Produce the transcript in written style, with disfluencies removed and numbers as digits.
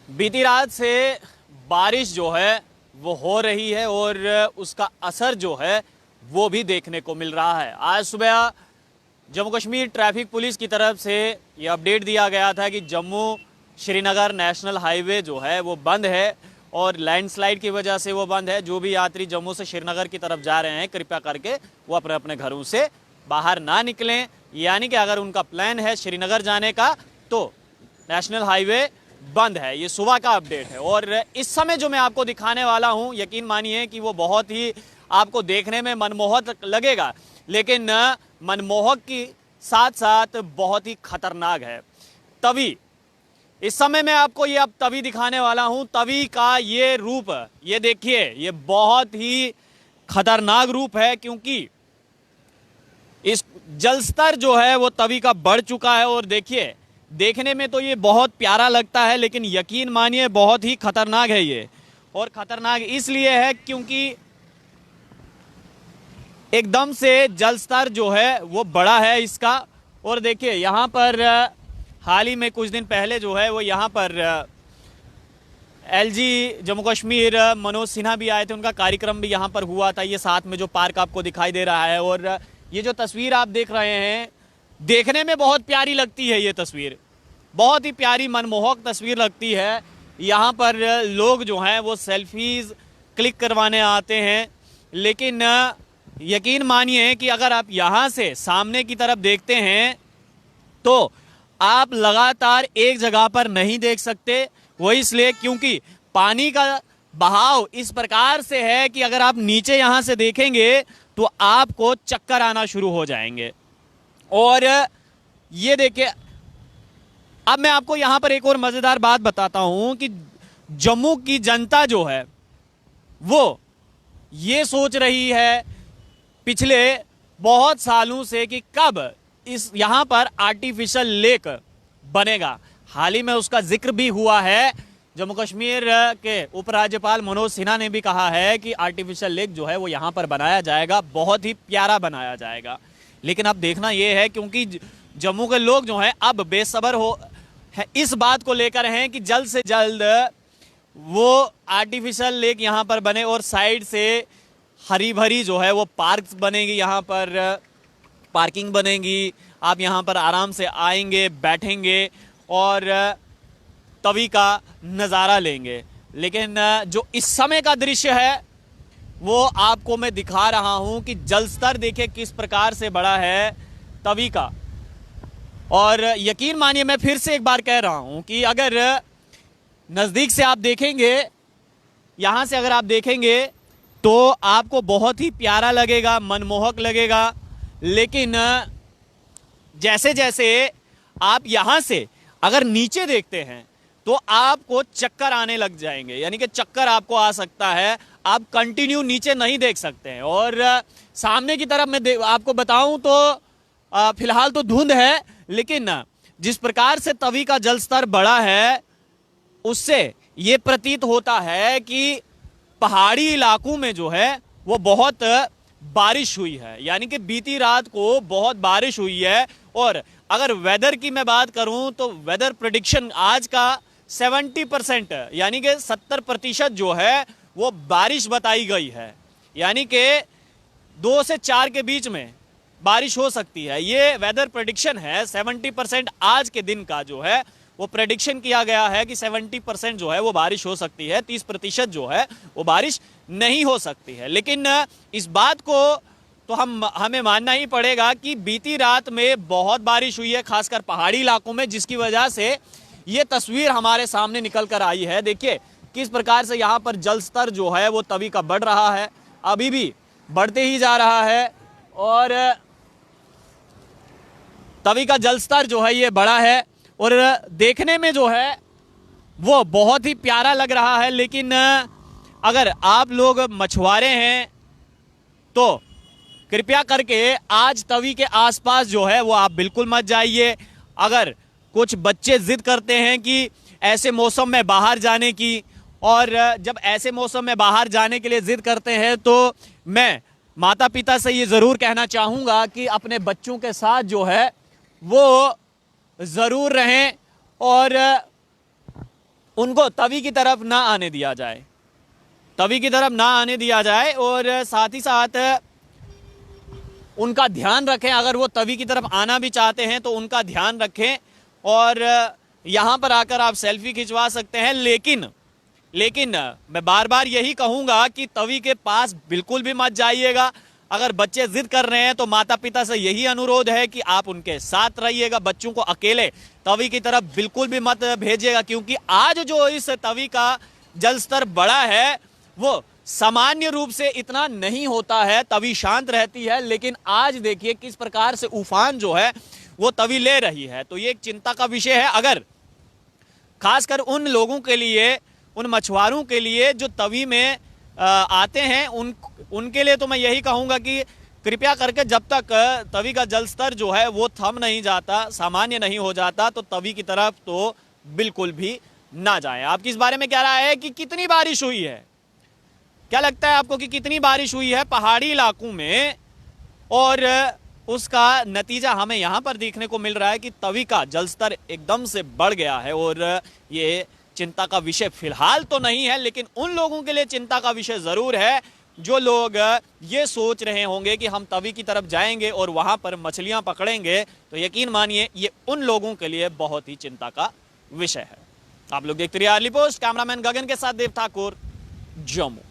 बीती रात से बारिश जो है वो हो रही है और उसका असर जो है वो भी देखने को मिल रहा है। आज सुबह जम्मू कश्मीर ट्रैफिक पुलिस की तरफ से ये अपडेट दिया गया था कि जम्मू श्रीनगर नेशनल हाईवे जो है वो बंद है और लैंडस्लाइड की वजह से वो बंद है। जो भी यात्री जम्मू से श्रीनगर की तरफ जा रहे हैं कृपया करके वो अपने अपने घरों से बाहर ना निकलें, यानी कि अगर उनका प्लान है श्रीनगर जाने का तो नेशनल हाईवे बंद है। ये सुबह का अपडेट है और इस समय जो मैं आपको दिखाने वाला हूं, यकीन मानिए कि वो बहुत ही आपको देखने में मनमोहक लगेगा, लेकिन मनमोहक की साथ साथ बहुत ही खतरनाक है। तवी, इस समय मैं आपको ये अब तवी दिखाने वाला हूं। तवी का ये रूप, ये देखिए, ये बहुत ही खतरनाक रूप है क्योंकि इस जल स्तर जो है वो तवी का बढ़ चुका है। और देखिए, देखने में तो ये बहुत प्यारा लगता है, लेकिन यकीन मानिए बहुत ही खतरनाक है ये। और खतरनाक इसलिए है क्योंकि एकदम से जल स्तर जो है वो बड़ा है इसका। और देखिए यहाँ पर हाल ही में कुछ दिन पहले जो है वो यहाँ पर एलजी जम्मू कश्मीर मनोज सिन्हा भी आए थे, उनका कार्यक्रम भी यहाँ पर हुआ था। ये साथ में जो पार्क आपको दिखाई दे रहा है और ये जो तस्वीर आप देख रहे हैं, देखने में बहुत प्यारी लगती है। ये तस्वीर बहुत ही प्यारी मनमोहक तस्वीर लगती है। यहाँ पर लोग जो हैं वो सेल्फीज क्लिक करवाने आते हैं, लेकिन यकीन मानिए कि अगर आप यहाँ से सामने की तरफ देखते हैं तो आप लगातार एक जगह पर नहीं देख सकते। वो इसलिए क्योंकि पानी का बहाव इस प्रकार से है कि अगर आप नीचे यहाँ से देखेंगे तो आपको चक्कर आना शुरू हो जाएंगे। और ये देखिए, अब मैं आपको यहां पर एक और मजेदार बात बताता हूं कि जम्मू की जनता जो है वो ये सोच रही है पिछले बहुत सालों से कि कब इस यहां पर आर्टिफिशियल लेक बनेगा। हाल ही में उसका जिक्र भी हुआ है। जम्मू कश्मीर के उपराज्यपाल मनोज सिन्हा ने भी कहा है कि आर्टिफिशियल लेक जो है वो यहां पर बनाया जाएगा, बहुत ही प्यारा बनाया जाएगा। लेकिन अब देखना यह है क्योंकि जम्मू के लोग जो हैं अब बेसब्र हो है इस बात को लेकर हैं कि जल्द से जल्द वो आर्टिफिशियल लेक यहाँ पर बने और साइड से हरी भरी जो है वो पार्क्स बनेगी, यहाँ पर पार्किंग बनेगी। आप यहाँ पर आराम से आएंगे, बैठेंगे और तवी का नज़ारा लेंगे। लेकिन जो इस समय का दृश्य है वो आपको मैं दिखा रहा हूं कि जल स्तर देखिए किस प्रकार से बड़ा है तवी का। और यकीन मानिए, मैं फिर से एक बार कह रहा हूं कि अगर नज़दीक से आप देखेंगे, यहां से अगर आप देखेंगे तो आपको बहुत ही प्यारा लगेगा, मनमोहक लगेगा। लेकिन जैसे जैसे आप यहां से अगर नीचे देखते हैं तो आपको चक्कर आने लग जाएंगे, यानी कि चक्कर आपको आ सकता है। आप कंटिन्यू नीचे नहीं देख सकते हैं। और सामने की तरफ मैं आपको बताऊं तो फिलहाल तो धुंध है, लेकिन जिस प्रकार से तवी का जल स्तर बढ़ा है उससे ये प्रतीत होता है कि पहाड़ी इलाकों में जो है वो बहुत बारिश हुई है, यानी कि बीती रात को बहुत बारिश हुई है। और अगर वेदर की मैं बात करूं तो वेदर प्रेडिक्शन आज का 70% यानी कि 70% जो है वो बारिश बताई गई है, यानी कि 2 से 4 के बीच में बारिश हो सकती है। ये वेदर प्रेडिक्शन है। 70% आज के दिन का जो है वो प्रेडिक्शन किया गया है कि 70% जो है वो बारिश हो सकती है, 30% जो है वो बारिश नहीं हो सकती है। लेकिन इस बात को तो हमें मानना ही पड़ेगा कि बीती रात में बहुत बारिश हुई है, खासकर पहाड़ी इलाकों में, जिसकी वजह से ये तस्वीर हमारे सामने निकल कर आई है। देखिए किस प्रकार से यहाँ पर जल स्तर जो है वो तवी का बढ़ रहा है, अभी भी बढ़ते ही जा रहा है। और तवी का जल स्तर जो है ये बड़ा है और देखने में जो है वो बहुत ही प्यारा लग रहा है। लेकिन अगर आप लोग मछुआरे हैं तो कृपया करके आज तवी के आसपास जो है वो आप बिल्कुल मत जाइए। अगर कुछ बच्चे जिद करते हैं कि ऐसे मौसम में बाहर जाने की, और जब ऐसे मौसम में बाहर जाने के लिए जिद करते हैं तो मैं माता पिता से ये ज़रूर कहना चाहूँगा कि अपने बच्चों के साथ जो है वो ज़रूर रहें और उनको तवी की तरफ ना आने दिया जाए, तवी की तरफ ना आने दिया जाए। और साथ ही साथ उनका ध्यान रखें, अगर वो तवी की तरफ आना भी चाहते हैं तो उनका ध्यान रखें। और यहाँ पर आकर आप सेल्फी खिंचवा सकते हैं, लेकिन मैं बार बार यही कहूँगा कि तवी के पास बिल्कुल भी मत जाइएगा। अगर बच्चे जिद कर रहे हैं तो माता पिता से यही अनुरोध है कि आप उनके साथ रहिएगा, बच्चों को अकेले तवी की तरफ बिल्कुल भी मत भेजिएगा, क्योंकि आज जो इस तवी का जल स्तर बढ़ा है वो सामान्य रूप से इतना नहीं होता है, तवी शांत रहती है, लेकिन आज देखिए किस प्रकार से उफान जो है वो तवी ले रही है। तो ये एक चिंता का विषय है। अगर खासकर उन लोगों के लिए, उन मछुआरों के लिए जो तवी में आते हैं, उनके लिए तो मैं यही कहूंगा कि कृपया करके जब तक तवी का जल स्तर जो है वो थम नहीं जाता, सामान्य नहीं हो जाता, तो तवी की तरफ तो बिल्कुल भी ना जाएं। आपकी इस बारे में क्या राय है कि कितनी बारिश हुई है? क्या लगता है आपको कि कितनी बारिश हुई है पहाड़ी इलाकों में? और उसका नतीजा हमें यहां पर देखने को मिल रहा है कि तवी का जलस्तर एकदम से बढ़ गया है। और ये चिंता का विषय फिलहाल तो नहीं है, लेकिन उन लोगों के लिए चिंता का विषय जरूर है जो लोग ये सोच रहे होंगे कि हम तवी की तरफ जाएंगे और वहां पर मछलियां पकड़ेंगे। तो यकीन मानिए ये उन लोगों के लिए बहुत ही चिंता का विषय है। आप लोग देखते रहिए अर्ली पोस्ट। कैमरामैन गगन के साथ देव ठाकुर, जम्मू।